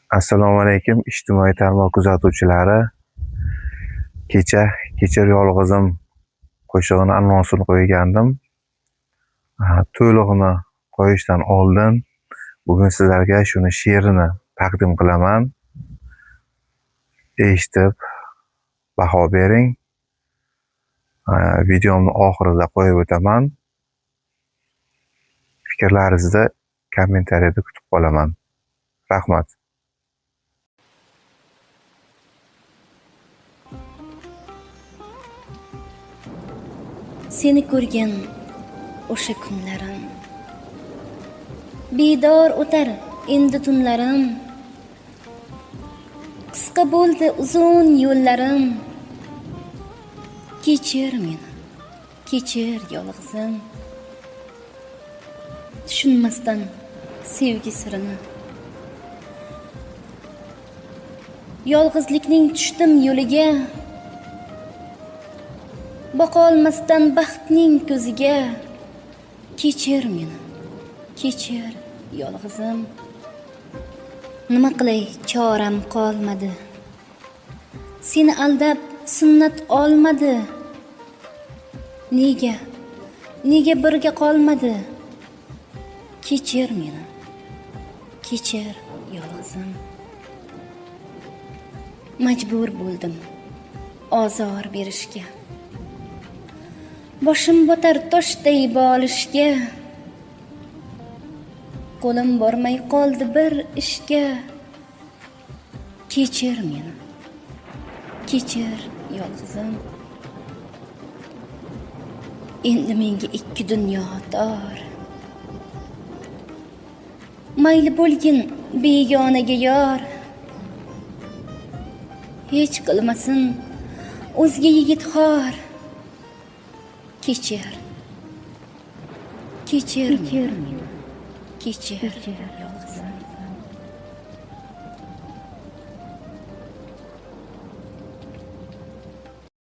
Assalomu alaykum ijtimoiy tarmoq kuzatuvchilari. Kecha Kechir yolg'izim qo'shig'ini anonsini qo'ygandim. To'lig'ini qo'yishdan oldin bugun sizlarga shuni she'rini taqdim qilaman. Eshitib baho bering. Videomni oxirida qo'yib o'taman. Fikrlaringizni kommentariyada kutib qolaman. Rahmat. Seni ko'rgan o'sha kunlarim, bedor o'tar endi tunlarim. Qisqa bo'ldi uzun yo'llarim. Kechir meni, kechir yolg'izim. Tushunmasdan sevgi sirini. Yolg'izlikning tushdim yo'liga. Boqolmasdan baxtning ko'ziga. Kechir meni, kechir yolg'izim. Nima qilay choram qolmadi. Seni aldab sunnat olmadi. Nega birga qolmadi. Kechir meni, kechir yolg'izim. Majbur bo'ldim ozor berishga. Boshim botar toshday bo'lishga. Qo'lim bormay qoldi bir ishga. Kechir meni, kechir yolg'izim. Endi menga ikki dunyo tor. Mayli bo'lgin begonaga yor. Hech qilmasin o'zga yigit xor. Kechir, kechir meni, kechir yolg'izim.